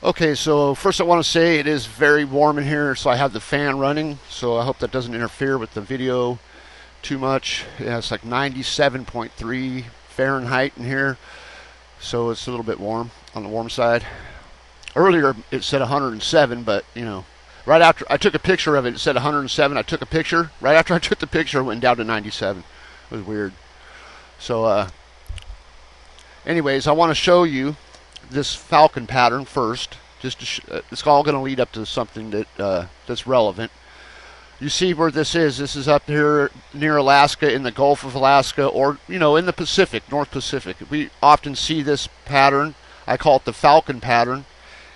Okay, so first I want to say it is very warm in here, so I have the fan running, so I hope that doesn't interfere with the video too much. Yeah, it's like 97.3 Fahrenheit in here, so it's a little bit warm, on the warm side. Earlier it said 107, but you know, right after I took a picture of it, it said 107. I took a picture. Right after I took the picture, it went down to 97. It was weird. So, anyways, I want to show you this falcon pattern first. Just to it's all going to lead up to something that that's relevant. You see where this is? This is up here near Alaska, in the Gulf of Alaska, or you know, in the Pacific, North Pacific. We often see this pattern. I call it the falcon pattern.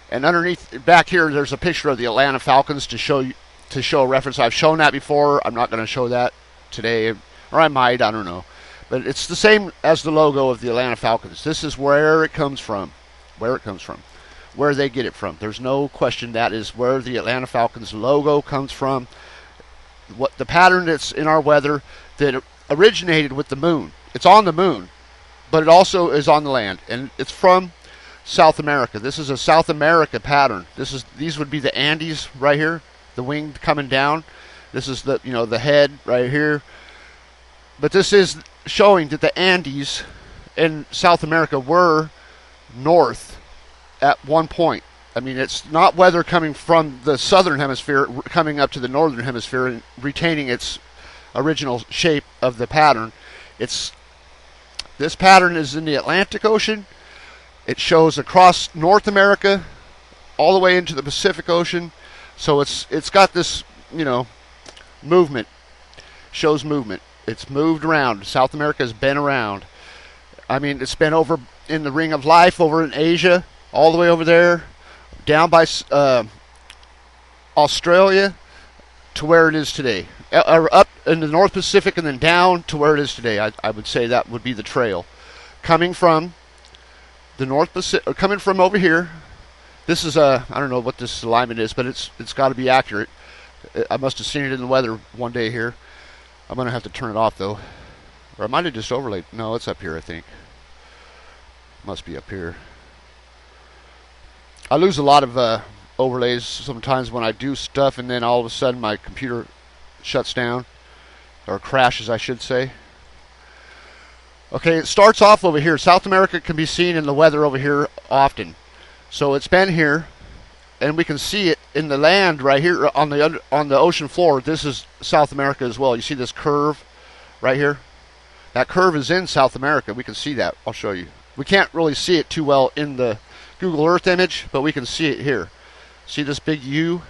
And underneath, back here, there's a picture of the Atlanta Falcons to show a reference. I've shown that before. I'm not going to show that today, or I might. I don't know. But it's the same as the logo of the Atlanta Falcons. This is where it comes from. Where it comes from. Where they get it from. There's no question that is where the Atlanta Falcons logo comes from. What the pattern that's in our weather that originated with the moon. It's on the moon, but it also is on the land, and it's from South America. This is a South America pattern. These would be the Andes right here, the wing coming down. This is the the head right here. But this is showing that the Andes in South America were north at one point. I mean, it's not weather coming from the southern hemisphere coming up to the northern hemisphere and retaining its original shape of the pattern. This pattern is in the Atlantic Ocean. It shows across North America all the way into the Pacific Ocean. So it's got this, movement. Shows movement. It's moved around. South America has been around. I mean, it's been over in the Ring of Life over in Asia, all the way over there, down by Australia to where it is today. Up in the North Pacific and then down to where it is today. I would say that would be the trail. Coming from the North Pacific, coming from over here. This is I don't know what this alignment is, but it's got to be accurate. I must have seen it in the weather one day here. I'm going to have to turn it off though. Or I might have just overlaid. No, it's up here, I think. Must be up here. I lose a lot of overlays sometimes when I do stuff, and then all of a sudden my computer shuts down. Or crashes, I should say. Okay, it starts off over here. South America can be seen in the weather over here often. So it's been here, and we can see it in the land right here on the ocean floor. This is South America as well. You see this curve right here? That curve is in South America. We can see that. I'll show you. We can't really see it too well in the Google Earth image, but we can see it here. See this big U?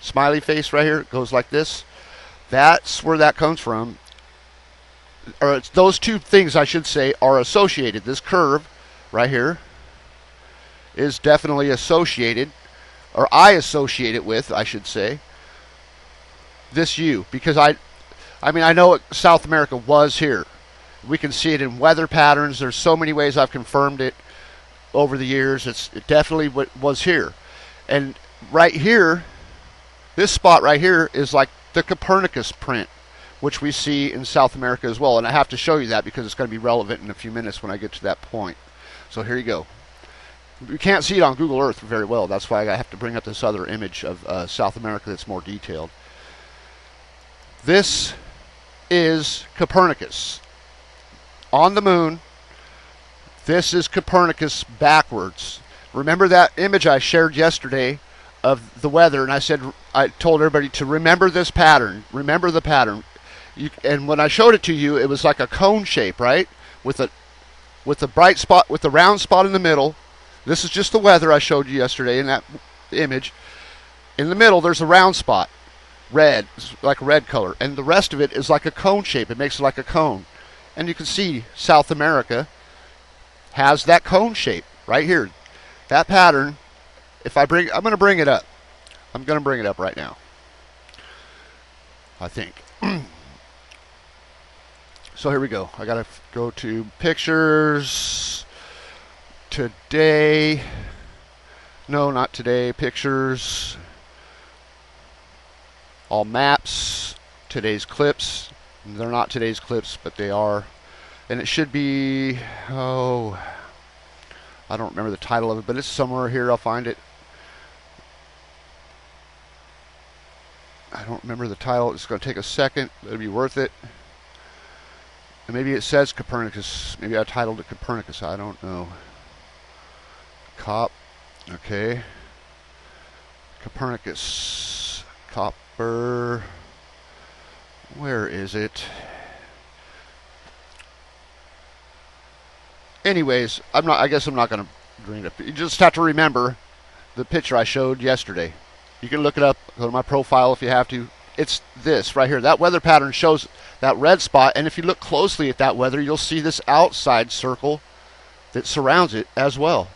Smiley face right here? It goes like this. That's where that comes from. Or those two things, I should say, are associated. This curve right here is definitely associated, or I associate it with, I should say, this U, because I know South America was here. We can see it in weather patterns. There's so many ways I've confirmed it over the years. It definitely was here. And right here, this spot right here is like the Copernicus print, which we see in South America as well. And I have to show you that because it's going to be relevant in a few minutes when I get to that point. So here you go. You can't see it on Google Earth very well. That's why I have to bring up this other image of South America that's more detailed. This is Copernicus. On the moon, this is Copernicus backwards. Remember that image I shared yesterday of the weather, and I told everybody to remember this pattern. Remember the pattern. And when I showed it to you, it was like a cone shape, right? With a bright spot, with the round spot in the middle. This is just the weather I showed you yesterday in that image. In the middle, there's a round spot. Red, like a red color. And the rest of it is like a cone shape. It makes it like a cone. And you can see South America has that cone shape right here. That pattern, I'm going to bring it up. I'm going to bring it up right now. I think. So here we go. I got to go to pictures. Today. No, not today. Pictures. All maps. Today's clips. They're not today's clips, but they are. And it should be, I don't remember the title of it, but it's somewhere here. I'll find it. I don't remember the title. It's going to take a second. It'll be worth it. And maybe it says Copernicus. Maybe I titled it Copernicus. I don't know. Okay. Copernicus. Copper. Where is it? Anyways, I guess I'm not going to bring it up. You just have to remember the picture I showed yesterday. You can look it up. Go to my profile if you have to. It's this right here. That weather pattern shows that red spot, and if you look closely at that weather, you'll see this outside circle that surrounds it as well.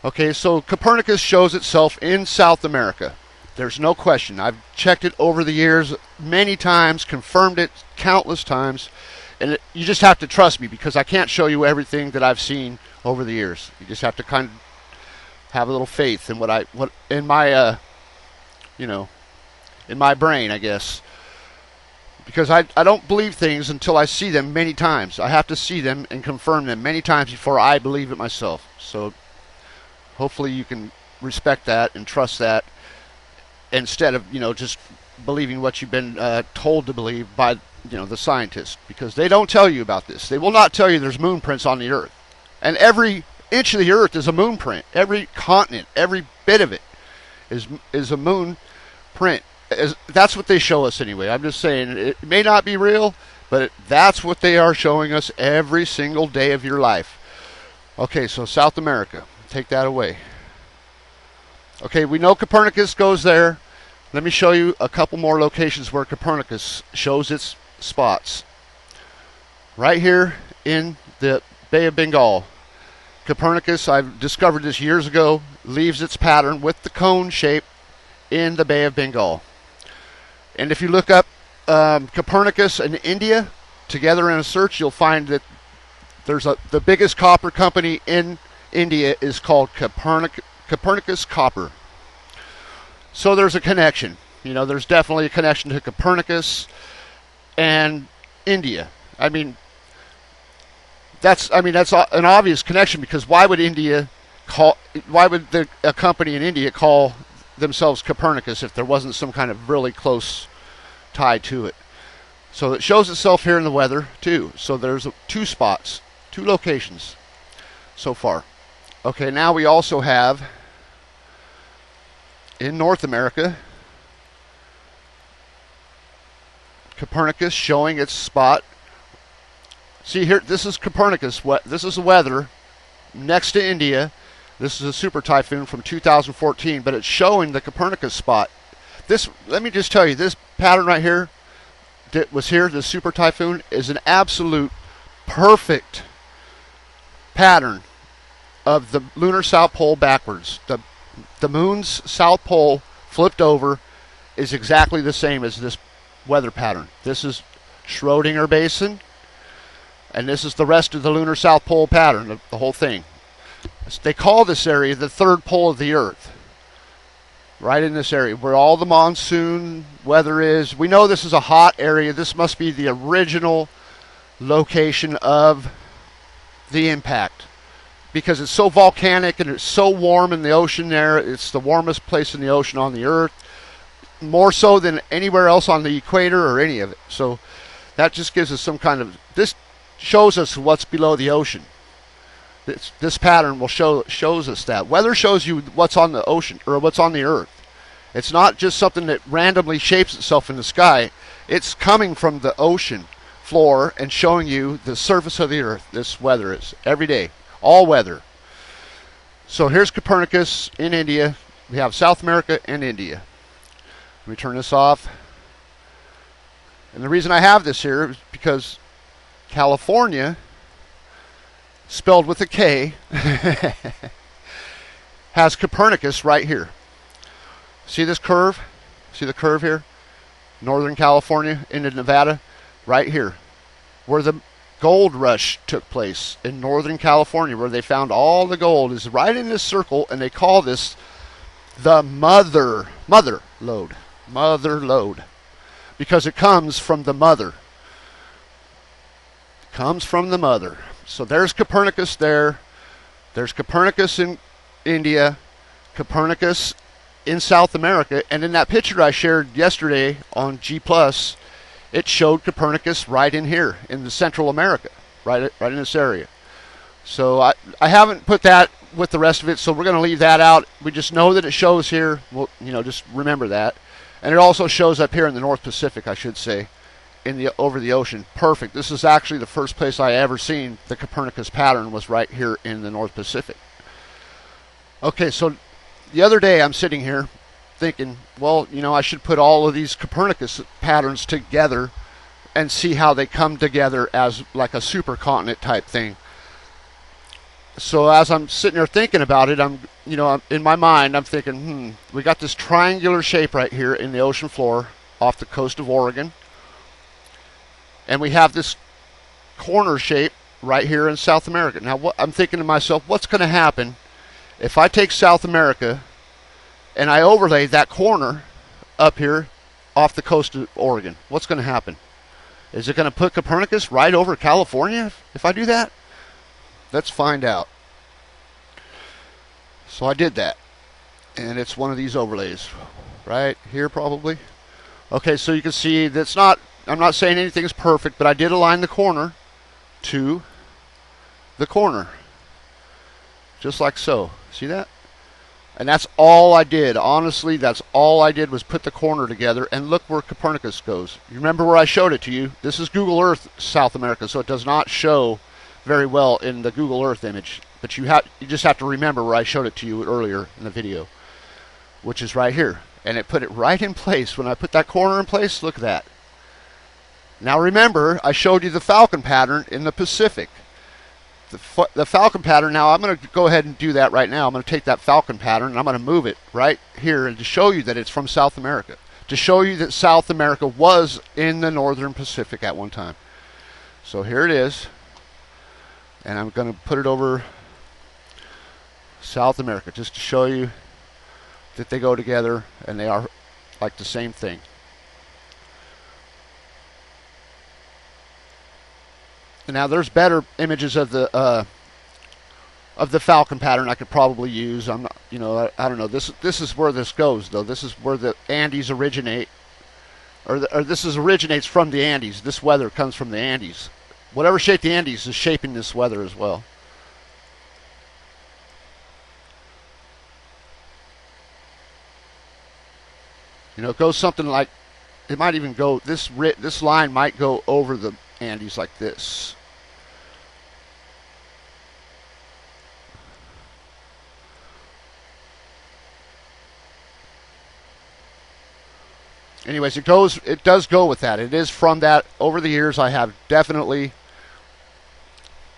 Okay, so Copernicus shows itself in South America. There's no question. I've checked it over the years many times, confirmed it countless times, and you just have to trust me because I can't show you everything that I've seen over the years. You just have to kind of have a little faith in in my in my brain, I guess. Because I don't believe things until I see them many times. I have to see them and confirm them many times before I believe it myself. So hopefully you can respect that and trust that instead of, just believing what you've been told to believe by, the scientists. Because they don't tell you about this. They will not tell you there's moon prints on the Earth. And every inch of the Earth is a moon print. Every continent, every bit of it is a moon print. That's what they show us anyway. I'm just saying it may not be real, but that's what they are showing us every single day of your life. Okay, so South America. Take that away. Okay, we know Copernicus goes there. Let me show you a couple more locations where Copernicus shows its spots. Right here in the Bay of Bengal. Copernicus, I've discovered this years ago, leaves its pattern with the cone shape in the Bay of Bengal. And if you look up Copernicus and India together in a search, you'll find that the biggest copper company in India is called Copernicus Copper. So there's a connection. There's definitely a connection to Copernicus and India. That's an obvious connection because why would a company in India call themselves Copernicus if there wasn't some kind of really close tie to it? So it shows itself here in the weather too. So there's two spots, two locations so far. Okay, now we also have in North America Copernicus showing its spot. See here, this is Copernicus. This is the weather next to India. This is a super typhoon from 2014, but it's showing the Copernicus spot. Let me just tell you, this pattern right here that was here, the super typhoon, is an absolute perfect pattern of the lunar south pole backwards. The moon's south pole flipped over is exactly the same as this weather pattern. This is Schrodinger Basin, and this is the rest of the lunar south pole pattern, the whole thing. They call this area the third pole of the Earth. Right in this area where all the monsoon weather is. We know this is a hot area. This must be the original location of the impact because it's so volcanic and it's so warm in the ocean there. It's the warmest place in the ocean on the Earth, more so than anywhere else on the equator or any of it. So that just gives us some kind of, this shows us what's below the ocean. This pattern will shows us that. Weather shows you what's on the ocean or what's on the Earth. It's not just something that randomly shapes itself in the sky. It's coming from the ocean floor and showing you the surface of the Earth. This weather is every day, all weather. So here's Copernicus in India. We have South America and India. Let me turn this off. And the reason I have this here is because California, spelled with a K, has Copernicus right here. See this curve? See the curve here? Northern California into Nevada, right here, where the gold rush took place in Northern California, where they found all the gold, is right in this circle, and they call this the mother lode, because it comes from the mother. Comes from the mother. So there's Copernicus there. There's Copernicus in India, Copernicus in South America, and in that picture I shared yesterday on G+, it showed Copernicus right in here in the Central America, right in this area. So I haven't put that with the rest of it, so we're going to leave that out. We just know that it shows here. Well, just remember that. And it also shows up here in the North Pacific, I should say, over the ocean. Perfect. This is actually the first place I ever seen the Copernicus pattern, was right here in the North Pacific. Okay, so the other day I'm sitting here thinking, well, I should put all of these Copernicus patterns together and see how they come together as like a supercontinent type thing. So as I'm sitting there thinking about it, I'm in my mind, I'm thinking, we got this triangular shape right here in the ocean floor off the coast of Oregon. And we have this corner shape right here in South America. Now, I'm thinking to myself, what's going to happen if I take South America and I overlay that corner up here off the coast of Oregon? What's going to happen? Is it going to put Copernicus right over California if I do that? Let's find out. So I did that. And it's one of these overlays. Right here probably. Okay, so you can see that's not, I'm not saying anything's perfect, but I did align the corner to the corner. Just like so. See that? And that's all I did. Honestly, that's all I did was put the corner together, and look where Copernicus goes. You remember where I showed it to you? This is Google Earth South America, so it does not show very well in the Google Earth image. But you just have to remember where I showed it to you earlier in the video, which is right here. And it put it right in place. When I put that corner in place, look at that. Now remember, I showed you the falcon pattern in the Pacific. The falcon pattern, now I'm going to go ahead and do that right now. I'm going to take that falcon pattern and I'm going to move it right here and to show you that it's from South America. To show you that South America was in the northern Pacific at one time. So here it is. And I'm going to put it over South America just to show you that they go together and they are like the same thing. And now there's better images of the falcon pattern I could probably use. I'm not, I don't know. This is where this goes though. This is where the Andes originate, or this originates from the Andes. This weather comes from the Andes. Whatever shape the Andes is shaping this weather as well. It goes something like, it might even go, this line might go over the Andes like this. Anyways, it does go with that. It is from that. Over the years, I have definitely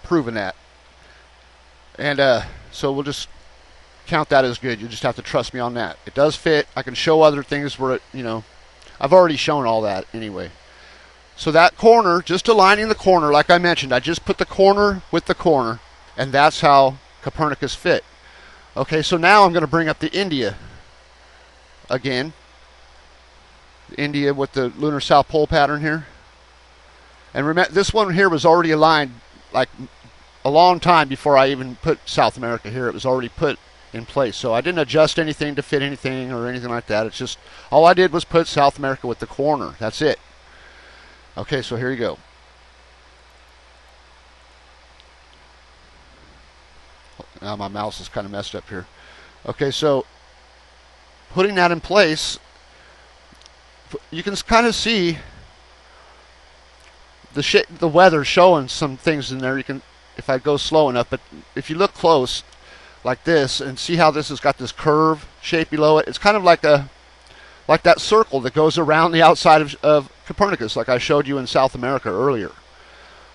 proven that. And so we'll just count that as good. You just have to trust me on that. It does fit. I can show other things where I've already shown all that anyway. So that corner, just aligning the corner, like I mentioned, I just put the corner with the corner, and that's how Copernicus fit. Okay, so now I'm going to bring up the India again. India with the lunar South Pole pattern here. And remember, this one here was already aligned like a long time before I even put South America here. It was already put in place. So I didn't adjust anything to fit anything or anything like that. It's just, all I did was put South America with the corner. That's it. Okay, so here you go. Now my mouse is kind of messed up here. Okay, so putting that in place, you can kind of see the weather showing some things in there. You can, if I go slow enough, but if you look close like this and see how this has got this curve shape below it, it's kind of like that circle that goes around the outside of Copernicus, like I showed you in South America earlier.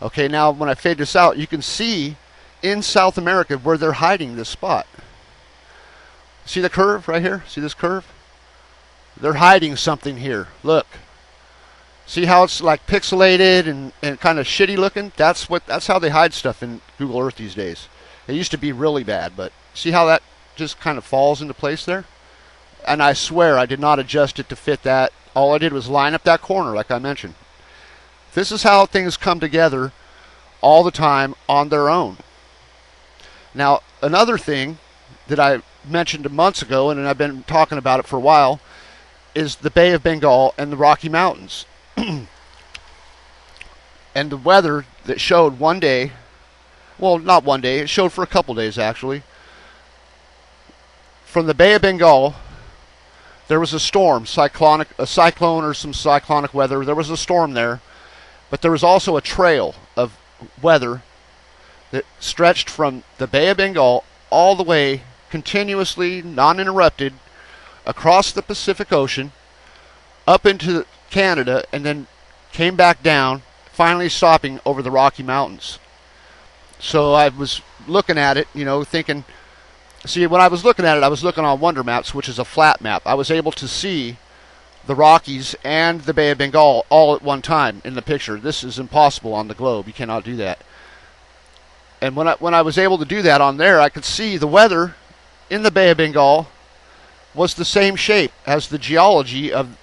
Okay, now when I fade this out, you can see in South America where they're hiding this spot. See the curve right here? See this curve? They're hiding something here. Look. See how it's like pixelated and kind of shitty looking? That's how they hide stuff in Google Earth these days. It used to be really bad, but see how that just kind of falls into place there? And I swear I did not adjust it to fit that. All I did was line up that corner like I mentioned. This is how things come together all the time on their own. Now, another thing that I mentioned months ago, and I've been talking about it for a while, is the Bay of Bengal and the Rocky Mountains. And the weather that showed one day, well, not one day, it showed for a couple days actually. From the Bay of Bengal, there was a storm, a cyclone or some cyclonic weather. There was a storm there, but there was also a trail of weather that stretched from the Bay of Bengal all the way continuously, non-interrupted, across the Pacific Ocean, up into Canada, and then came back down, finally stopping over the Rocky Mountains. So I was looking at it, thinking, see, when I was looking at it, I was looking on Wonder Maps, which is a flat map. I was able to see the Rockies and the Bay of Bengal all at one time in the picture. This is impossible on the globe. You cannot do that. And when I was able to do that on there, I could see the weather in the Bay of Bengal was the same shape as the geology of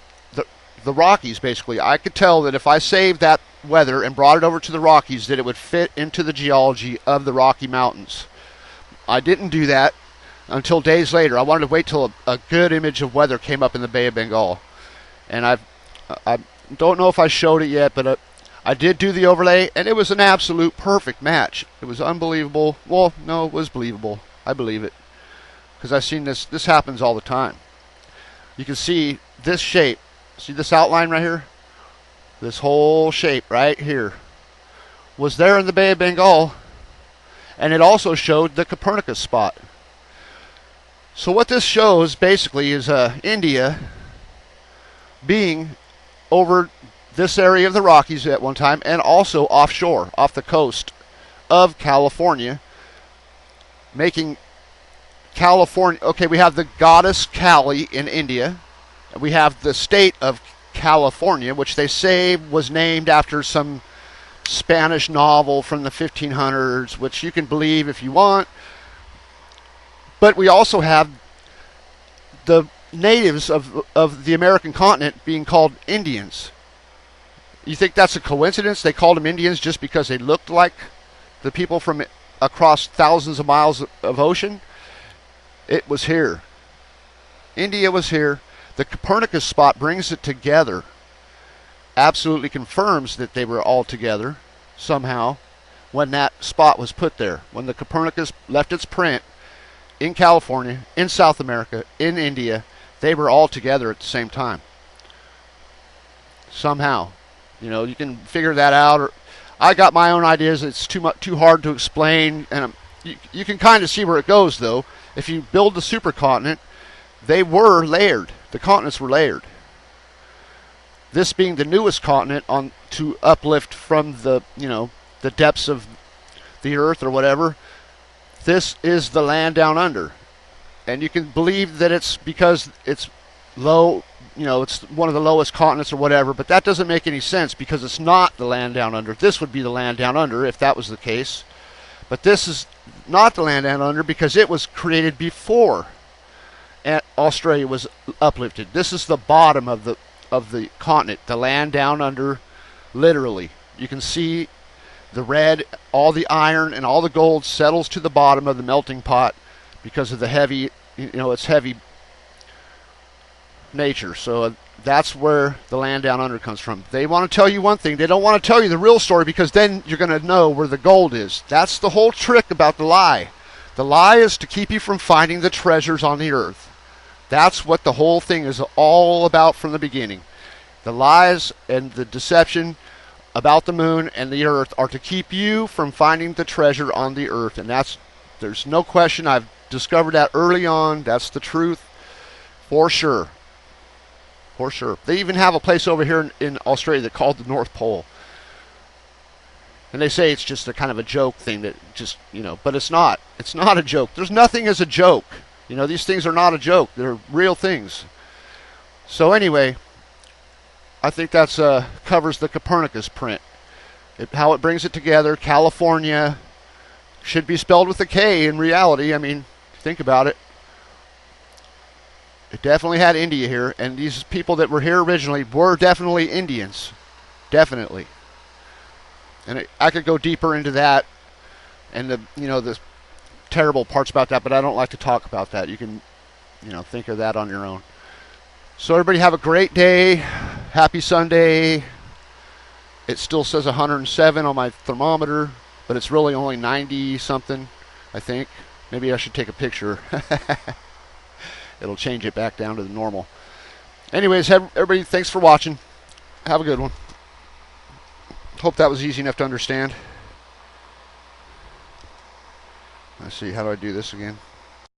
the Rockies, basically. I could tell that if I saved that weather and brought it over to the Rockies, that it would fit into the geology of the Rocky Mountains. I didn't do that until days later. I wanted to wait till a good image of weather came up in the Bay of Bengal. And I don't know if I showed it yet, but I did do the overlay, and it was an absolute perfect match. It was unbelievable. Well, no, it was believable. I believe it, because I've seen this. This happens all the time. You can see this shape. See this outline right here? This whole shape right here was there in the Bay of Bengal, and it also showed the Copernicus spot. So what this shows basically is India being over this area of the Rockies at one time, and also offshore, off the coast of California, making California, okay, we have the goddess Kali in India. We have the state of California, which they say was named after some Spanish novel from the 1500s, which you can believe if you want. But we also have the natives of the American continent being called Indians. You think that's a coincidence? They called them Indians just because they looked like the people from across thousands of miles of ocean? It was here. India was here. The Copernicus spot brings it together. Absolutely confirms that they were all together somehow when that spot was put there. When the Copernicus left its print in California, in South America, in India, they were all together at the same time. Somehow. You can figure that out. Or I got my own ideas. It's too hard to explain. And you can kind of see where it goes, though. If you build the supercontinent, they were layered. The continents were layered. This being the newest continent to uplift from the depths of the earth or whatever. This is the land down under, and you can believe that it's because it's low. It's one of the lowest continents or whatever. But that doesn't make any sense because it's not the land down under. This would be the land down under if that was the case. But this is not the land down under because it was created before Australia was uplifted. This is the bottom of the continent, the land down under, literally. You can see the red, all the iron and all the gold settles to the bottom of the melting pot because of the heavy, its heavy nature. So that's where the land down under comes from. They want to tell you one thing. They don't want to tell you the real story because then you're going to know where the gold is. That's the whole trick about the lie. The lie is to keep you from finding the treasures on the earth. That's what the whole thing is all about from the beginning. The lies and the deception about the moon and the earth are to keep you from finding the treasure on the earth. And there's no question. I've discovered that early on. That's the truth for sure. For sure. They even have a place over here in Australia that's called the North Pole. And they say it's just a kind of a joke thing that just, but it's not. It's not a joke. There's nothing as a joke. These things are not a joke. They're real things. So anyway, I think that's covers the Copernicus print. How it brings it together. California should be spelled with a K in reality. I mean, think about it. It definitely had India here, and these people that were here originally were definitely Indians. Definitely. And I could go deeper into that and the terrible parts about that, but I don't like to talk about that. You can, think of that on your own. So everybody have a great day. Happy Sunday. It still says 107 on my thermometer, but it's really only 90 something, I think. Maybe I should take a picture. It'll change it back down to the normal. Anyways, everybody, thanks for watching. Have a good one. Hope that was easy enough to understand. Let's see, how do I do this again?